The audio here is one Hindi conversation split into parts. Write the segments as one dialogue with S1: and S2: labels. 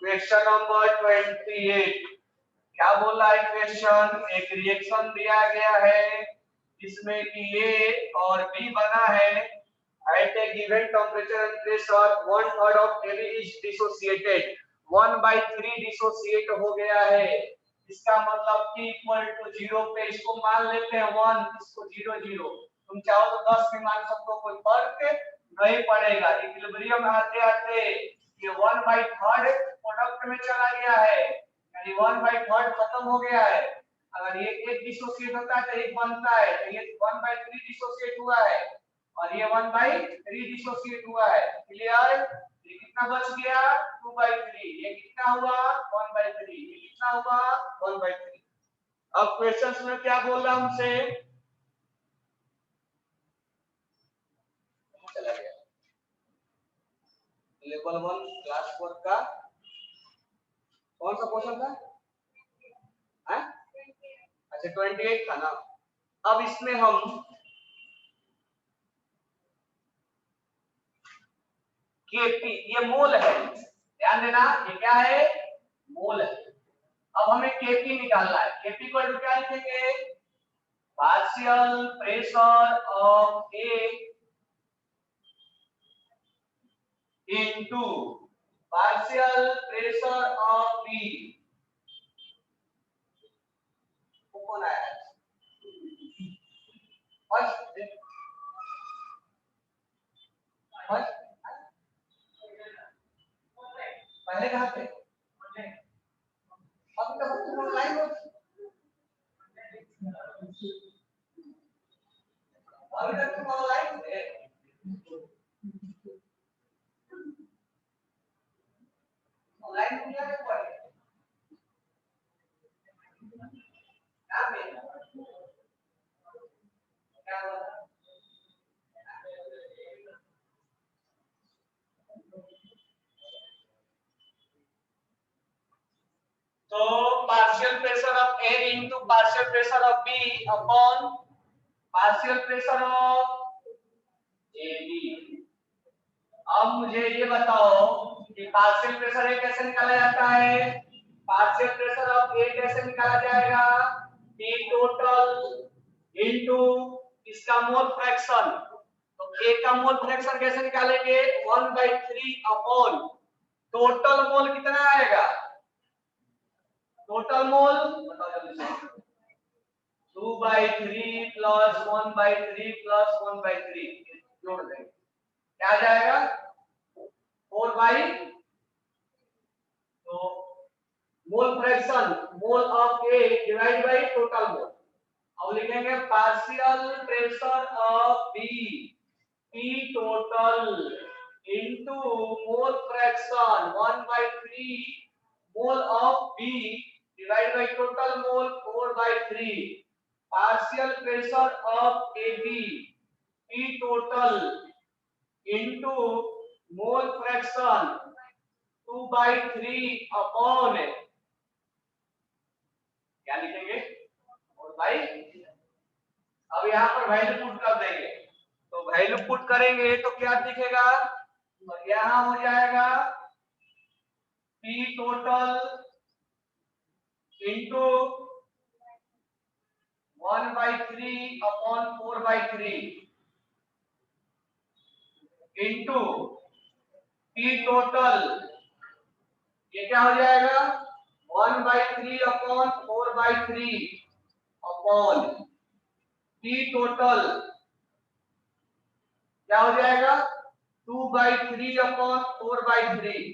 S1: क्वेश्चन नंबर 28 क्या बोला है क्वेश्चन? एक रिएक्शन दिया गया है जिसमें कि A और B बना है at a given temperature and pressure 1/3 of AB is dissociated 1/3 dissociate हो गया है। इसका मतलब T इक्वल टू 0 पे इसको मान लेते हैं 1, इसको 0 0। तुम चाहो तो 10 भी मान सकते हो, कोई फर्क नहीं पड़ेगा। इक्विलिब्रियम आते आते ये 1/3 प्रोडक्ट में चला गया है, यानी 1/3 खत्म हो गया है। अगर ये एक डिसोसिएट होता है तो एक बनता है, तो ये 1/3 डिसोसिएट हुआ है और ये 1/3 डिसोसिएट हुआ है। क्लियर? ये कितना बच गया? 2/3। ये कितना हुआ? 1/3। ये कितना हुआ? 1/3। अब क्वेश्चंस में क्या बोल रहा हमसे? चला गया लेवल 1 क्लास 4 का कौन सा क्वेश्चन था? हैं? अच्छा 28 था ना। अब इसमें हम Kp, ये मोल है, ध्यान देना, ये क्या है? मोल है। अब हमें Kp निकालना है। Kp को क्या लिखेंगे? Partial pressure of A into partial pressure of B। कौन आया है? फर्स्ट पहले कहां थे? अभी तक तुम ऑनलाइन हो? अभी तक तुम ऑनलाइन थे? ऑनलाइन दुनिया में पढ़े क्या में क्या हुआ? तो partial pressure of A into partial pressure of B upon partial pressure of AB। अब मुझे ये बताओ कि पार्शियल प्रेशर A कैसे निकाला जाता है? पार्शियल प्रेशर ऑफ A कैसे निकाला जाएगा? T टोटल इनटू इसका मोल फ्रैक्शन। तो A का मोल फ्रैक्शन कैसे निकालेंगे? 1/3 अपॉन टोटल मोल कितना आएगा? टोटल मोल बताओ जल्दी से। 2/3 प्लस 1/3 प्लस 1/3 जोड़ देंगे, क्या आ जाएगा? 4 तो mole fraction mole of A divide by total mole. अब लिखेंगे partial pressure of B P total into mole fraction 1/3 mole of B divide by total mole 4/3 partial pressure of A B P total into mole fraction 2/3 upon क्या लिखेंगे? 4/। अब यहाँ पर वैल्यू पुट कर देंगे, तो वैल्यू पुट करेंगे तो क्या दिखेगा? तो यहाँ हो जाएगा P total into 1/3 upon 4/3 into P total, ये क्या हो जाएगा? 1/3 अपॉन 4/3 अपॉन P टोटल क्या हो जाएगा? 2/3 अपॉन 4/3।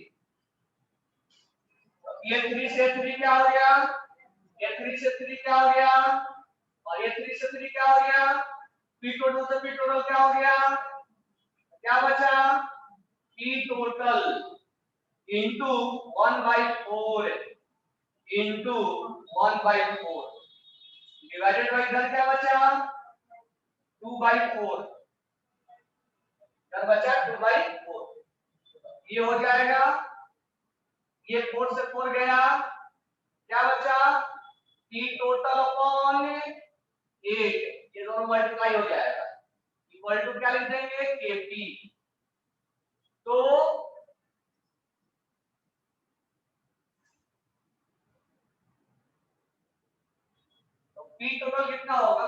S1: ये 3 से 3 क्या हो गया? ये 3 से 3 क्या हो गया? और ये 3 से 3 क्या हो गया? P टोटल से P टोटल क्या हो गया? क्या बचा? P total into 1/4 into 1/4 divided by इधर क्या बचा? 2/4। इधर बचा 2/4। ये हो जाएगा, ये 4 से 4 गया, क्या बचा? P टोटल अपॉन 8, ये दोनों मल्टीप्लाई हो जाएगा, इक्वल टू क्या लिख देंगे? Kp। तो पी टोटल कितना होगा?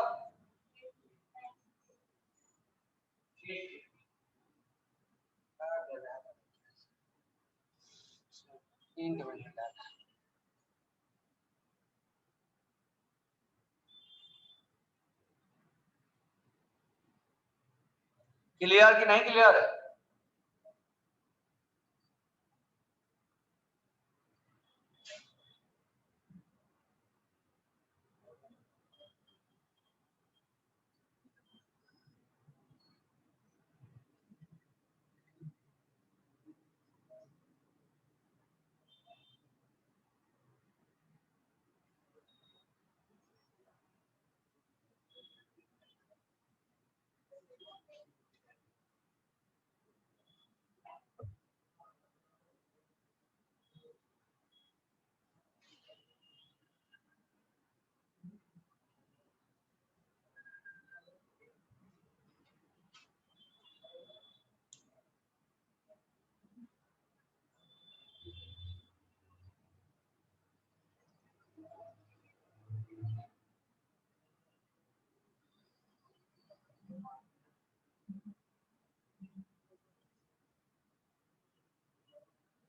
S1: क्लियर कि नहीं क्लियर है?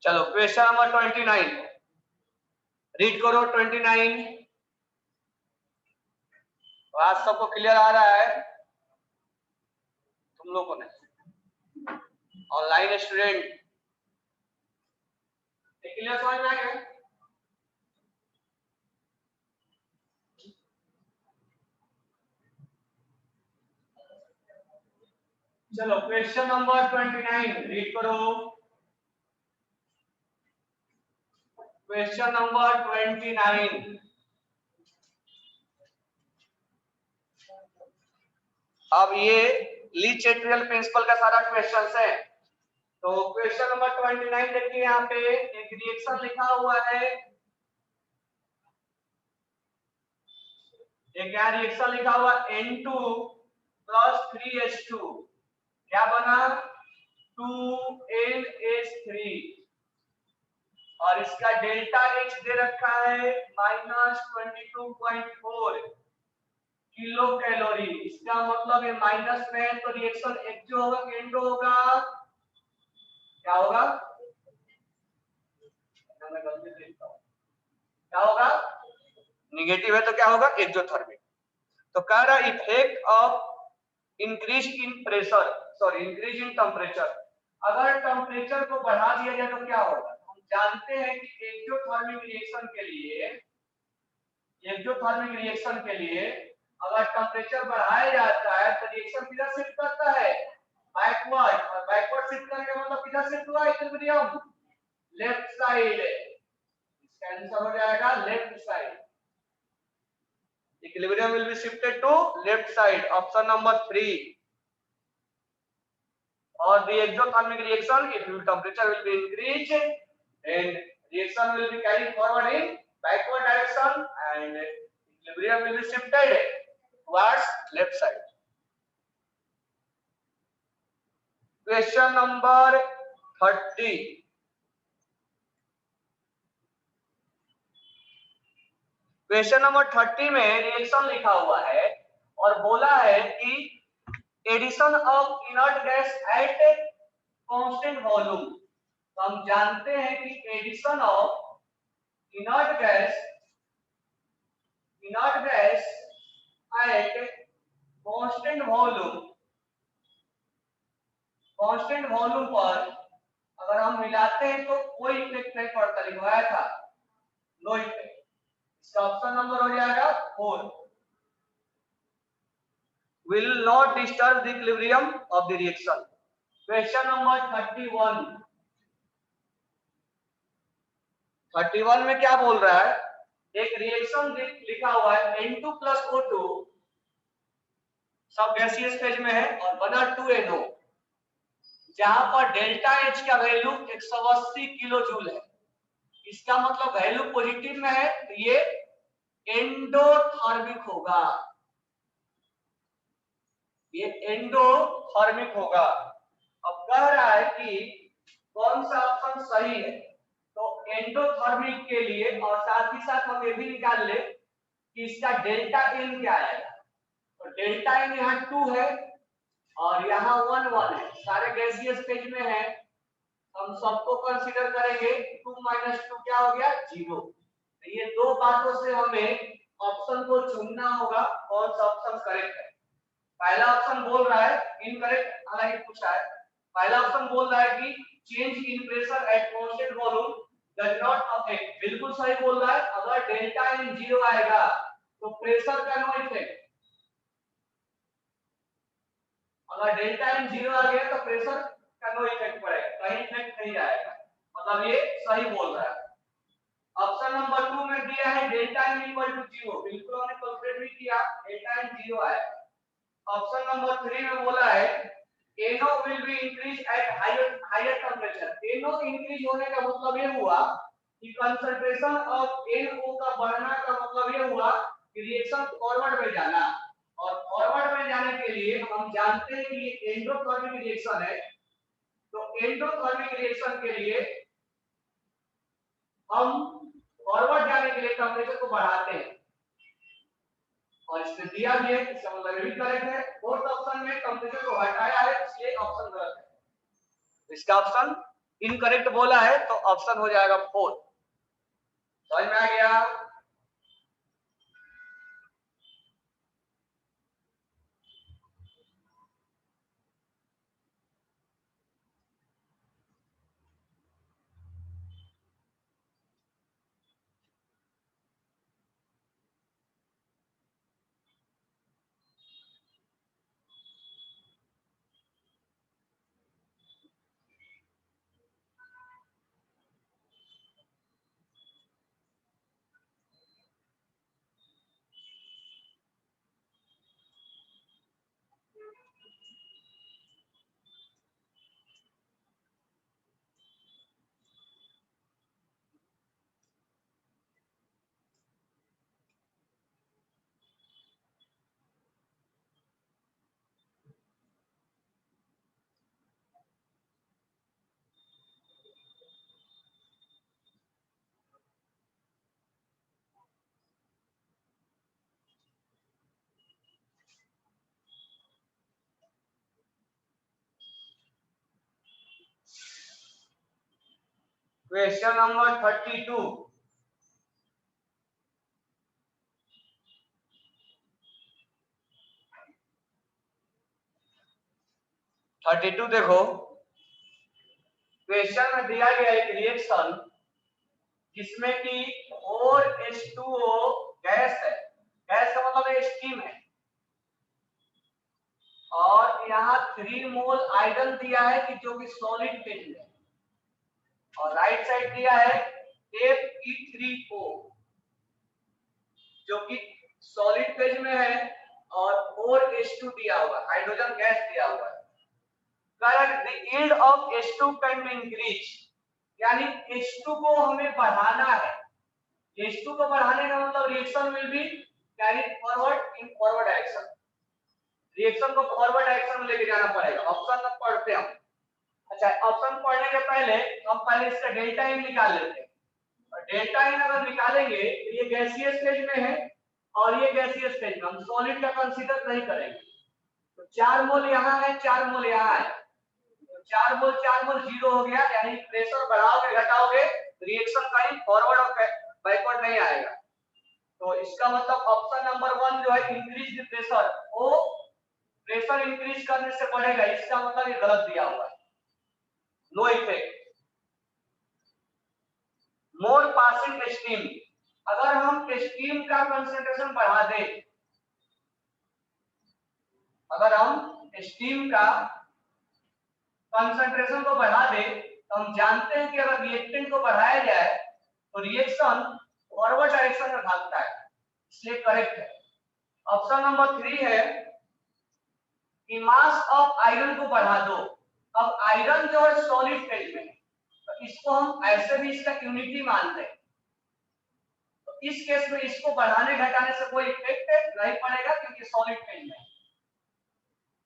S1: चलो क्वेश्चन नंबर 29 रीड करो 29। आज सबको क्लियर आ रहा है? तुम लोगों ने ऑनलाइन स्टूडेंट क्लियर समझ में आ गया? चलो क्वेश्चन नंबर 29 रीड करो। Question number 29। अब ये ली चैटरियल प्रिंसिपल का सारा क्वेश्चंस है। तो क्वेश्चन नंबर 29 देखिए, यहाँ पे एक रिएक्शन लिखा हुआ है। एक यहाँ रिएक्शन लिखा हुआ N2 प्लस 3H2 क्या बना? 2NH3 और इसका डेल्टा H दे रखा है -22.4 किलो कैलोरी। इसका मतलब ये माइनस में है, तो रिएक्शन एक जो होगा एंड होगा, क्या होगा? मैं गलती से लिखता हूं, क्या होगा? निगेटिव है तो क्या होगा? एक्सोथर्मिक। तो कह रहा effect of increase in pressure, sorry increase in temperature. अगर टेम्परेचर को बढ़ा दिया जाए तो क्या होगा? हम जानते हैं कि एक्सोथर्मिक रिएक्शन के लिए अगर टेम्परेचर बढ़ाया जाता है तो रिएक्शन किधर शिफ्ट करता है? बैकवर्ड। और बैकवर्ड शिफ्ट करने का मतलब किधर शिफ्ट हुआ? Equilibrium, left side. इसका आंसर हो जाएगा left side. Equilibrium will be shifted to left side. Option number 3. Or the exothermic reaction, if your temperature will be increased, and reaction will be carried forward in backward direction, and equilibrium will be shifted towards left side. Question number 30. Question number 30 में रिएक्शन लिखा हुआ है और बोला है कि addition of inert gas at constant volume. तो हम जानते हैं कि addition of inert gas at constant volume पर अगर हम मिलाते हैं तो कोई इफेक्ट नहीं पड़ता, लिखवाया था नो इफेक्ट। इसका ऑप्शन नंबर हो जाएगा 4। will not disturb the equilibrium of the reaction. Question number 31. 31 में क्या बोल रहा है? एक रिएक्शन लिखा हुआ है N2 प्लस O2 सब गैसियस फेज में है और बना 2NO, जहां पर डेल्टा H का वैल्यू 180 किलो जूल है। इसका मतलब वैल्यू पॉजिटिव में है तो ये एंडोथर्मिक होगा, ये एंडोथर्मिक होगा। अब कह रहा है कि कौन सा ऑप्शन सही है? तो एंडोथर्मिक के लिए, और साथ ही साथ हम ये भी निकाल ले कि इसका डेल्टा एन क्या आएगा। तो डेल्टा एन यहाँ 2 है और यहाँ 1 है, सारे गैसीय स्टेज में है, हम सबको कंसीडर करेंगे। 2 - 2 क्या हो गया 0। तो ये दो बातों से हमें ऑप्शन को चुनना होगा कौन सा ऑप्शन करेक्ट है। पहला ऑप्शन बोल रहा है इनकरेक्ट, हालांकि पूछा है। पहला ऑप्शन बोल रहा है कि change in pressure at constant volume does not affect, बिल्कुल सही बोल रहा है। अगर डेल्टा एन 0 आएगा तो प्रेशर का नो इफेक्ट, अगर डेल्टा एन 0 आ गया तो प्रेशर का नो इफेक्ट पड़ेगा, कहीं इफेक्ट नहीं आएगा, मतलब ये सही बोल रहा है। ऑप्शन नंबर 2 में दिया है डेल्टा एन इक्वल टू 0, बिल्कुल हमने कैलकुलेट भी किया, डेल्टा एन 0 आएगा। ऑप्शन नंबर 3 में बोला है NO will be increased at higher temperature। NO increase होने का मतलब ये हुआ कि कंसंट्रेशन ऑफ NO का बढ़ना का मतलब ये हुआ कि रिएक्शन फॉरवर्ड में जाना, और फॉरवर्ड में जाने के लिए हम जानते हैं कि ये एंडोथर्मिक रिएक्शन है। तो एंडोथर्मिक रिएक्शन के लिए हम फॉरवर्ड जाने के लिए टेंपरेचर को बढ़ाते हैं, और इसमें दिया गया है, इसका मतलब ये भी करेक्ट है। फोर्थ ऑप्शन में टेंपरेचर को हटाया है, इसलिए ऑप्शन गलत है। इसका ऑप्शन इनकरेक्ट बोला है तो ऑप्शन हो जाएगा 4। समझ में आ गया? Question number 32। देखो, क्वेश्चन में दिया गया एक रिएक्शन जिसमें कि 4H2O गैस है, गैस का मतलब ये स्टीम है, और यहाँ 3 मोल आयरन दिया है कि जो कि सॉलिड फेज में, और राइट साइड दिया है Fe3O जो कि सॉलिड फेज में है, और 4H2 दिया हुआ है, हाइड्रोजन गैस दिया हुआ है। Current the yield of H2 can be increase, यानी H2 को हमें बढ़ाना है। H2 को बढ़ाने का मतलब reaction will be carry forward in forward direction, reaction को फॉरवर्ड डायरेक्शन में लेके जाना पड़ेगा। ऑप्शन में पढ़ते हम। अच्छा, ऑप्शन पढ़ने के पहले हम पहले इसका डेल्टा एन निकाल लेते हैं। और डेल्टा एन अगर निकालेंगे तो ये गैसीय स्टेज में है और ये गैसीय स्टेज में, हम सॉलिड का कंसीडर नहीं करेंगे। तो 4 मोल यहाँ है, 4 मोल यहाँ है, तो 4 मोल 0 हो गया, यानी प्रेशर बढ़ाओगे घटाओगे रिएक्शन कहीं फॉरवर्ड और बैकवर्ड नहीं आएगा। तो इसका मतलब ऑप्शन नंबर 1 जो है इंक्रीज द प्रेशर, वो प्रेशर इंक्रीज करने से बढ़ेगा, इसका मतलब ये गलत दिया हुआ है, नो इफेक्ट। मोर पासिंग स्टीम, अगर हम स्टीम का कंसंट्रेशन बढ़ा दें, अगर हम स्टीम का कंसंट्रेशन को बढ़ा दें तो हम जानते हैं कि अगर रिएक्टेंट को बढ़ाया जाए तो रिएक्शन फॉरवर्ड डायरेक्शन में भागता है, इसलिए करेक्ट है। ऑप्शन नंबर 3 है कि मास ऑफ आयरन को बढ़ा दो। अब आयरन जो है सॉलिड फेज में, तो इसको हम ऐसे भी इसका यूनिटी मानते हैं, तो इस केस में इसको बढ़ाने घटाने से कोई इफेक्ट नहीं पड़ेगा क्योंकि सॉलिड फेज में।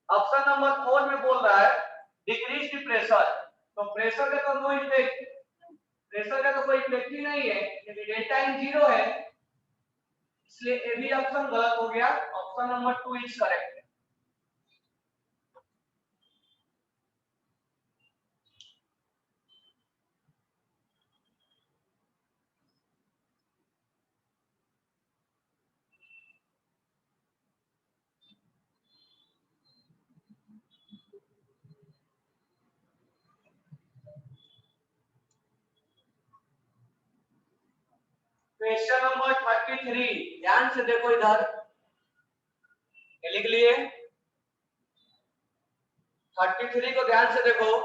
S1: ऑप्शन नंबर 4 में बोल रहा है डिक्रीज द प्रेशर, तो प्रेशर का तो नो इफेक्ट, प्रेशर का तो कोई इफेक्ट ही नहीं है क्योंकि डेल्टा एन 0 है। इसलिए ए भी ऑप्शन गलत हो गया, option number 2 is correct. Question number 33, ध्यान से देखो इधर, लिख लिए 33 को ध्यान से देखो।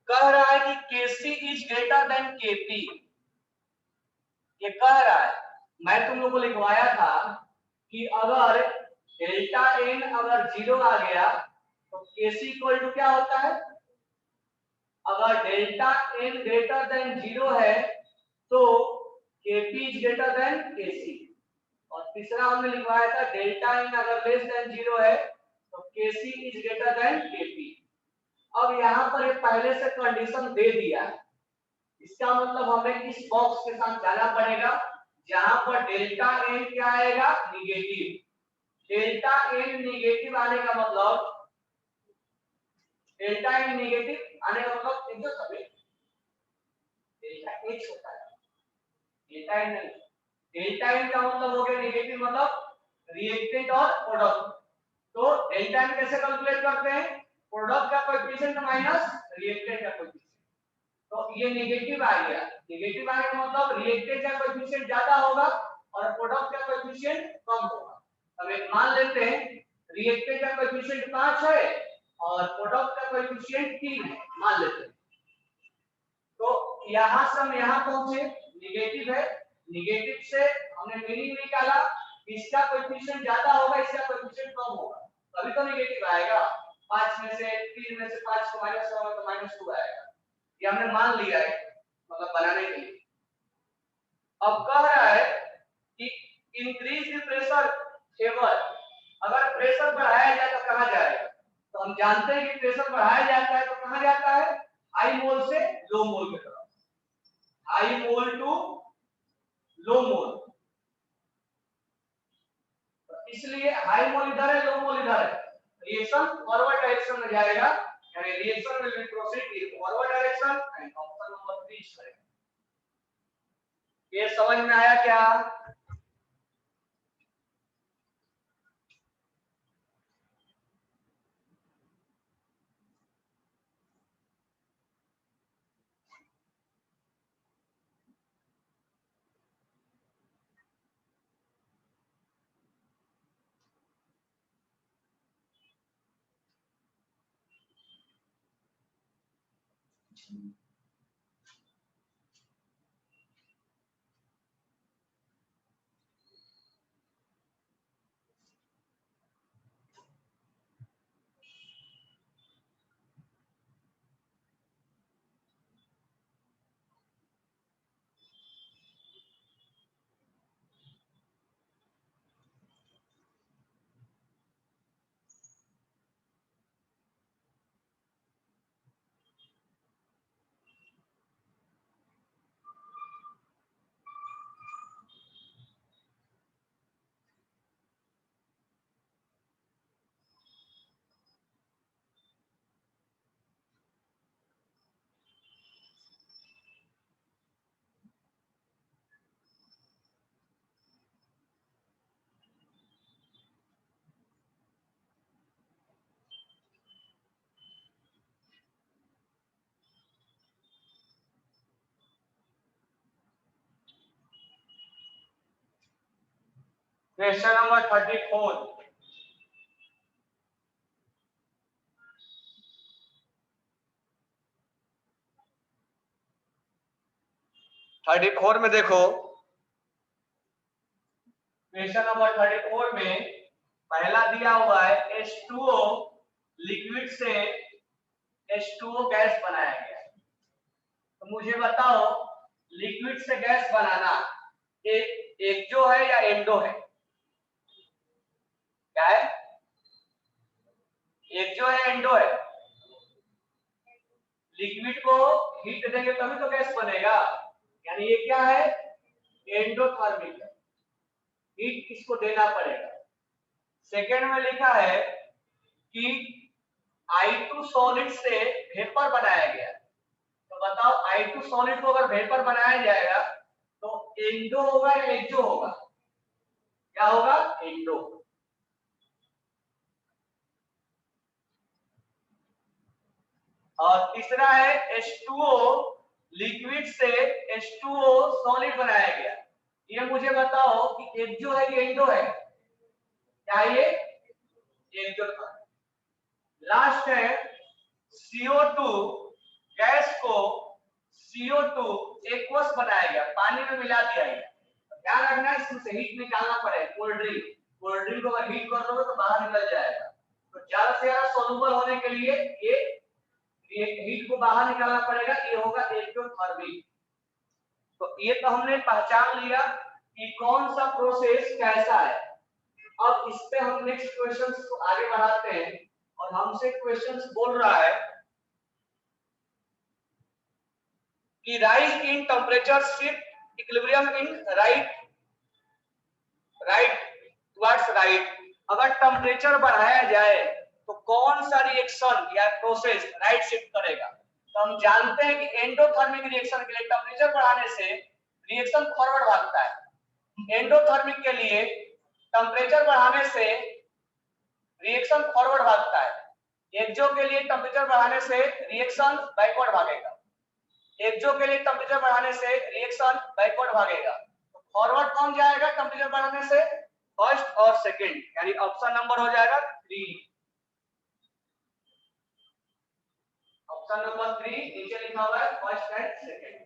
S1: कह रहा है कि केसी इज ग्रेटर देन केपी। ये कह रहा है, मैं तुम लोग को लिखवाया था कि अगर डेल्टा एन अगर 0 आ गया तो केसी इक्वल टू क्या होता है, अगर डेल्टा एन ग्रेटर देन 0 है तो केपी इज ग्रेटर देन केसी। और तीसरा हमने लिखवाया था डेल्टा एन अगर लेस देन 0 है तो केसी इज ग्रेटर देन केपी। अब यहाँ पर ये पहले से कंडीशन दे दिया है, इसका मतलब हमें इस बॉक्स के साथ जाना पड़ेगा जहां पर डेल्टा एन क्या आएगा, निगेटिव। डेल्टा एन निगेटिव आने का मतलब, डेल्टा एन निगेटिव आने का मतलब देखो सभी, डेल्टा एच होता है, डेल्टा एन नहीं। डेल्टा एन का मतलब हो गया निगेटिव, मतलब रिएक्टेंट और प्रोडक्ट। तो डेल्टा एन कैसे कैलकुलेट करते हैं, प्रोडक्ट का कोएफिशिएंट माइनस रिएक्टेंट का कोएफिशिएंट। तो ये नेगेटिव आ गया, नेगेटिव आने का मतलब रिएक्टेंट का कोएफिशिएंट ज्यादा होगा और प्रोडक्ट का कोएफिशिएंट कम होगा। अब एक मान लेते हैं रिएक्टेंट का कोएफिशिएंट 5 है और प्रोडक्ट का कोएफिशिएंट 3 है, मान लेते हैं। तो यहां से हम यहां पहुंचे, नेगेटिव है, नेगेटिव से हमने मीनिंग निकाला, इसका कोएफिशिएंट ज्यादा होगा, इसका कोएफिशिएंट कम होगा, तभी तो नेगेटिव आएगा। 5 में से 3 में से 5 को माइनस करोगे तो -2 आएगा। ये हमने मान लिया है, मतलब बनाने के लिए। अब कह रहा है कि इंक्रीज द प्रेशर फेवर, अगर प्रेशर बढ़ाया जाए तो कहां जाएगा, तो हम जानते हैं कि प्रेशर बढ़ाया जाता है तो कहां जाता है, हाई मोल से लो मोल की तरफ, हाई मोल टू लो मोल। तो इसलिए हाई मोल इधर है, लो मोल इधर है, रिएक्शन फॉरवर्ड डायरेक्शन में जाएगा, यानी reaction will proceed in forward direction and option number 3 is correct. ये समझ में आया क्या? क्वेश्चन नंबर 34, में देखो, क्वेश्चन नंबर 34 में पहला दिया हुआ है H2O लिक्विड से H2O गैस बनाया गया है। तो मुझे बताओ लिक्विड से गैस बनाना एक जो है या एंडो है, क्या है, एक जो है एंडो है। लिक्विड को हीट देंगे तभी तो गैस बनेगा, यानी ये क्या है, एंडोथर्मिक है। हीट किसको देना पड़ेगा। सेकेंड में लिखा है कि I2 सॉलिड से वेपर बनाया गया, तो बताओ I2 सॉलिड को अगर वेपर बनाया जाएगा तो एंडो होगा या एक्सो होगा, क्या होगा, एंडो। और तीसरा है H2O लिक्विड से H2O सॉलिड बनाया गया, ये मुझे बताओ कि एक्सो है कि एंडो है, क्या ये एक्सो था। लास्ट है CO2 गैस को CO2 एक्वस बनाया गया, पानी में मिला दिया गया। ध्यान रखना है इसमें से हीट निकालना पड़ेगा। कोल्ड ड्रिंक को अगर हीट कर दोगे तो बाहर निकल जाएगा, तो ज्यादा से ज्यादा सोल्यूबल होने के लिए ये हीट को बाहर निकालना पड़ेगा, ये होगा एक्सोथर्मिक। तो ये तो हमने पहचान लिया कि कौन सा प्रोसेस कैसा है। अब इस पे हम नेक्स्ट क्वेश्चंस को आगे बढ़ाते हैं और हमसे क्वेश्चंस बोल रहा है कि rise in temperature shift equilibrium in right towards right. अगर टेम्परेचर बढ़ाया जाए तो कौन सा रिएक्शन या प्रोसेस राइट शिफ्ट करेगा। तो हम जानते हैं कि एंडोथर्मिक रिएक्शन के लिए टेम्परेचर बढ़ाने से रिएक्शन फॉरवर्ड भागता है। एंडोथर्मिक के लिए टेम्परेचर बढ़ाने से रिएक्शन फॉरवर्ड भागता है। एक्सो के लिए टेम्परेचर बढ़ाने से रिएक्शन बैकवर्ड भागेगा। एक्सो के लिए टेम्परेचर बढ़ाने से रिएक्शन बैकवर्ड भागेगा। तो फॉरवर्ड कौन जाएगा टेम्परेचर बढ़ाने से, फर्स्ट और सेकंड, यानी ऑप्शन नंबर हो जाएगा 3। ऑप्शन नंबर 3 नीचे लिखा हुआ है फर्स्ट एंड सेकंड।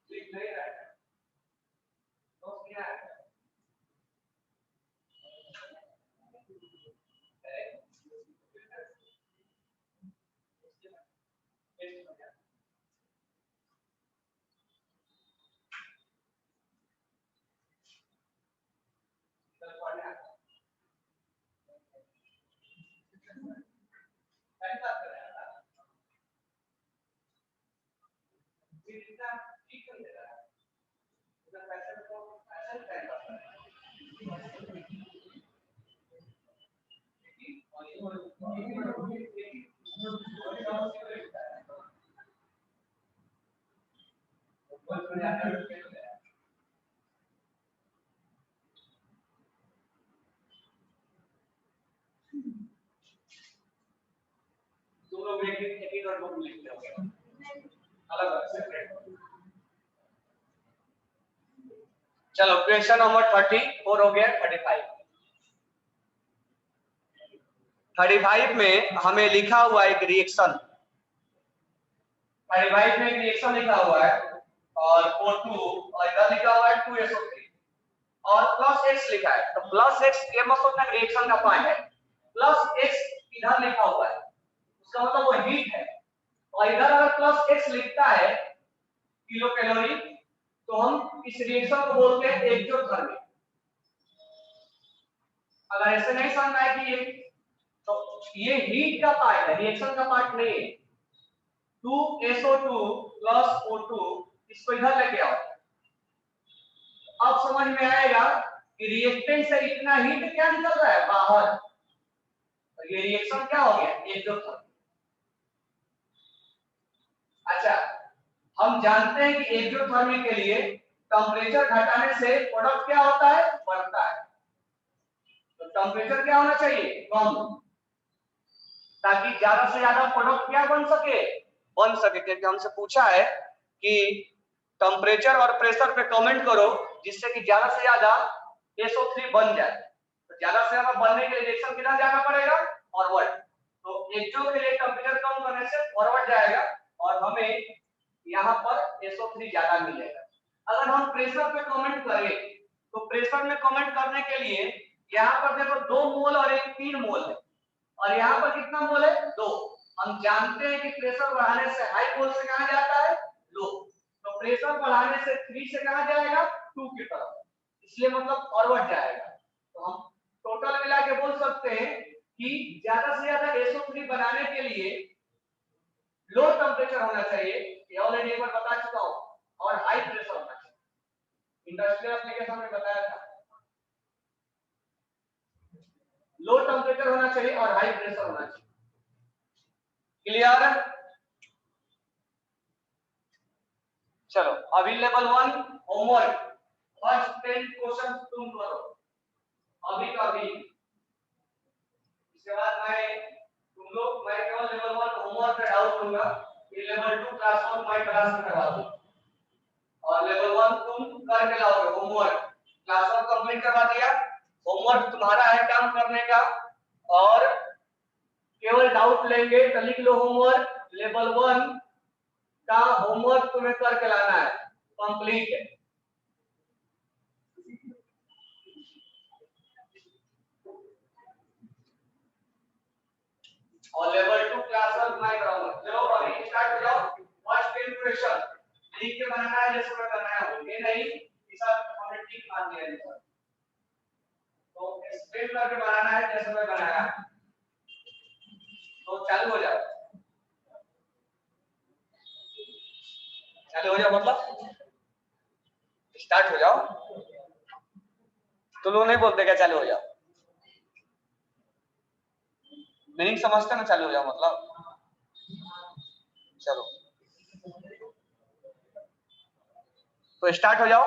S1: ठीक नहीं रहा है तो क्या है, तुम लोग एक नोटबुक लिखते हो अलग सेपरेट। चलो क्वेश्चन नंबर 34 हो गया। 35 में हमें लिखा हुआ एक रिएक्शन, 35 में एक रिएक्शन लिखा हुआ है और O2 और इधर लिखा हुआ है 2SO3 और प्लस x लिखा है। तो प्लस x ये मतलब ना रिएक्शन का पॉइंट है, प्लस x इधर लिखा हुआ है उसका मतलब वो हीट है, और इधर अगर प्लस x लिखता है किलो कैलोरी तो हम इस रिएक्शन को बोलते हैं एक्सोथर्मिक। अगर ऐसे नहीं समझ आए कि ये तो ये हीट का पार्ट है, रिएक्शन का पार्ट नहीं है। 2SO2 प्लस O2 इसको इधर लेके आओ, अब समझ में आएगा कि रिएक्टेंट से इतना हीट क्या निकल रहा है बाहर, तो ये रिएक्शन क्या हो गया एक्सोथर्मिक। अच्छा, हम जानते हैं कि एक्सोथर्मिक के लिए टेम्परेचर घटाने से प्रोडक्ट क्या होता है, बढ़ता है। तो टेम्परेचर क्या होना चाहिए, कम, ताकि ज्यादा से ज्यादा प्रोडक्ट क्या बन सके, क्योंकि हमसे पूछा है कि टेम्परेचर और प्रेशर पे कमेंट करो जिससे कि ज्यादा से ज्यादा SO3 बन जाए। तो ज्यादा से ज्यादा बनने के लिए रिएक्शन किधर जाना पड़ेगा, फॉरवर्ड। तो एक्सो के लिए टेम्परेचर कम करने से फॉरवर्ड जाएगा और हमें यहाँ पर SO3 ज्यादा मिलेगा। अगर हम प्रेशर पे कमेंट करें तो प्रेशर में कमेंट करने के लिए यहाँ पर देखो 2 मोल और एक 3 मोल है, और यहाँ पर कितना मोल है, 2। हम जानते हैं कि प्रेशर बढ़ाने से हाई मोल से कहां जाता है, लो। तो प्रेशर बढ़ाने से 3 से कहां जाएगा, 2 की तरफ, इसलिए मतलब फॉरवर्ड जाएगा। तो हम टोटल मिला के बोल सकते हैं कि ज्यादा से ज्यादा SO3 बनाने के लिए लो टेम्परेचर होना चाहिए, ये ऑलरेडी एक बार बता चुका हूं, और हाई प्रेशर होना चाहिए। इंडस्ट्रियल एप्लीकेशन में बताया था, लो टेम्परेचर होना चाहिए और हाई प्रेशर होना चाहिए। क्लियर? चलो अभी लेवल 1 होमवर्क, फर्स्ट 10 क्वेश्चन तुम करो अभी का अभी। इसके बाद मैं केवल लेवल 1 होमवर्क का डाउट लूंगा, ये लेवल 2 क्लासवर्क मैं क्लास में करवा दूंगा, और लेवल 1 तुम करके लाओगे होमवर्क। क्लासवर्क कंप्लीट करवा दिया, होमवर्क तुम्हारा है काम करने का, और केवल डाउट लेंगे तो लिख लो होमवर्क। लेवल 1 का होमवर्क तुम्हें करके लाना है, कंप्लीट है। और लेवल 2 क्लासवर्क मैं कराऊंगा। चलो अभी स्टार्ट हो जाओ। फर्स्ट क्वेश्चन लिख के बनाना है, जैसे मैं बनाया हूं, ये नहीं इस हमने ठीक मान लिया है, तो स्पेल करके बनाना है जैसे मैं बनाया। तो चालू हो जाओ, चालू हो जाओ मतलब स्टार्ट हो जाओ। तो लोग नहीं बोलते क्या चालू हो जाओ, मीनिंग समझते ना, चालू हो जाओ मतलब। चलो तो स्टार्ट हो जाओ।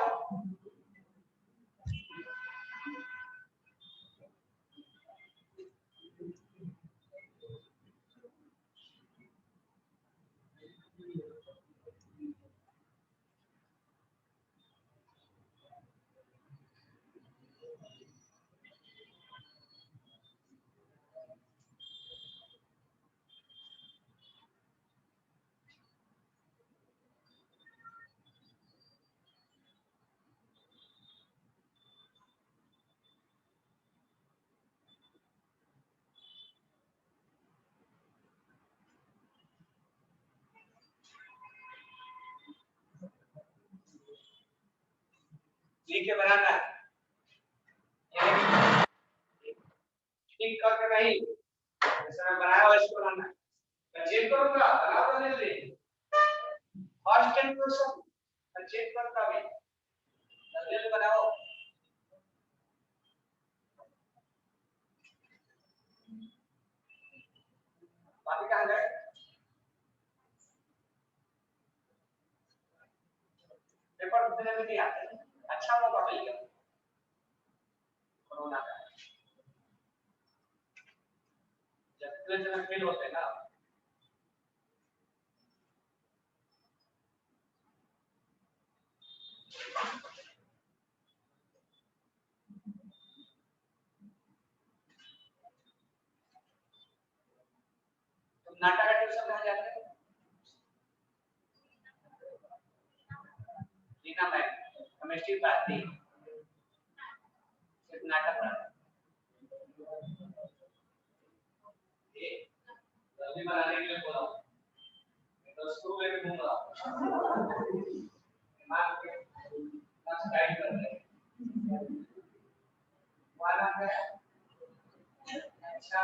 S1: लिख के बनाना है, ठीक करके नहीं, जैसे मैं बनाया वैसे बनाना है। मैं चेक करूंगा, बनाओ तो जल्दी। फर्स्ट 10 क्वेश्चन मैं चेक करता भी, जल्दी बनाओ। बाकी कहां गए? पेपर देने में नहीं आते, अच्छा मौका मिल गया कोरोना का, जब जन फेल होते हैं ना। तुम नाटक का ट्यूशन कहां जाते हैं? लीना मैम केमिस्ट्री पढ़ाती है, सिर्फ नाटक पढ़ाती है। जल्दी बनाने के लिए बोला, तो स्कूल में घूमूंगा दिमाग के बस गाइड कर रहे हैं। वाला है अच्छा,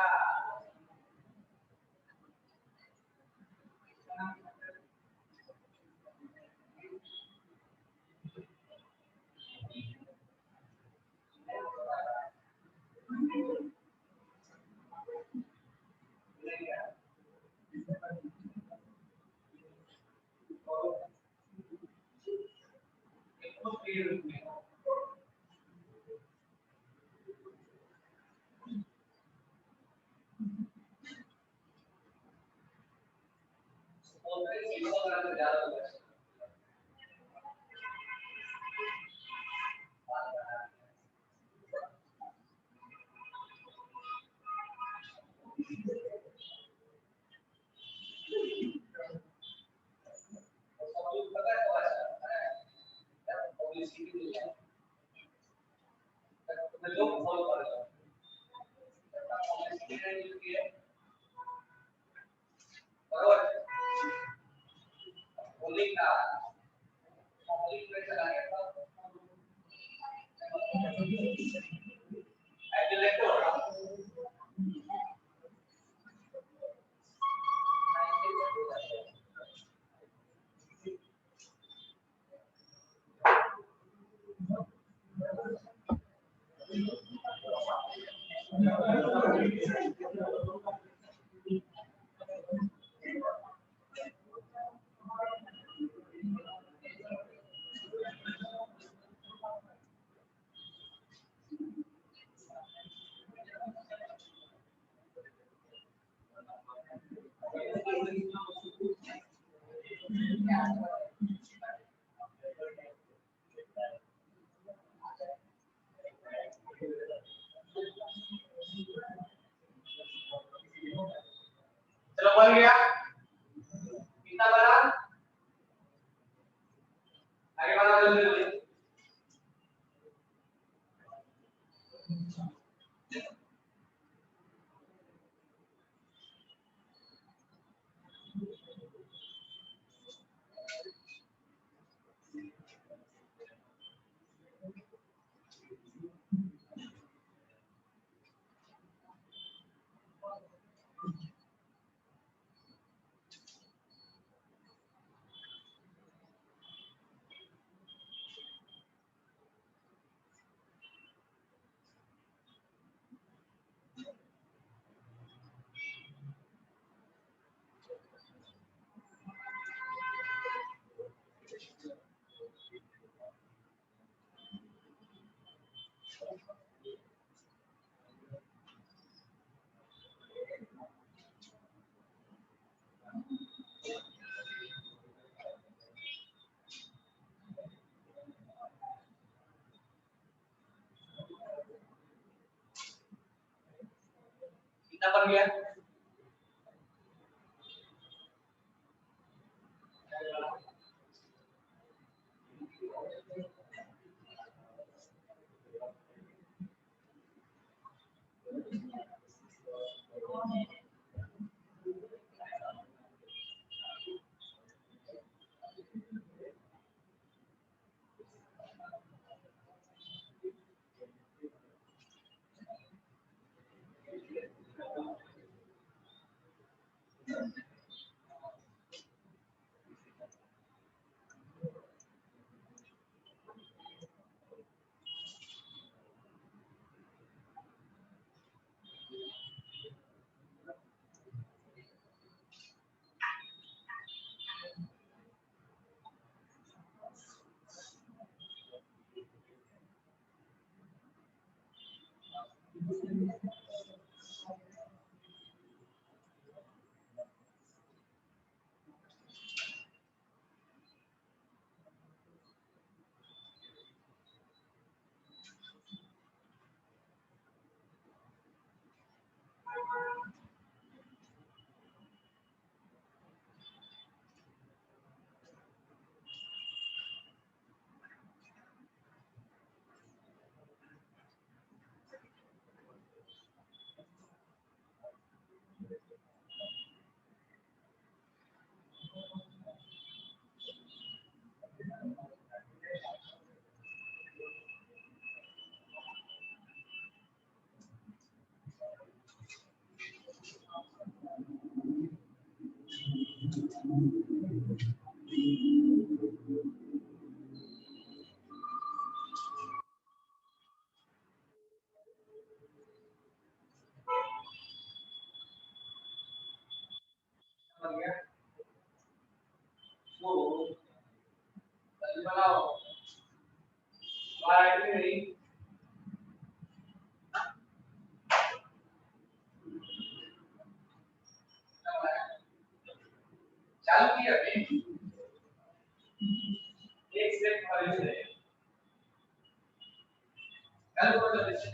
S1: चलो बन गया, कितना बना, आगे बढ़ा जल्दी। कितना बन गया, बन गया, वो जल्दी बनाओ, बाहर आएगी नहीं, चालू किया अभी, एक स्टेप खाली से, चालू कर जल्दी से।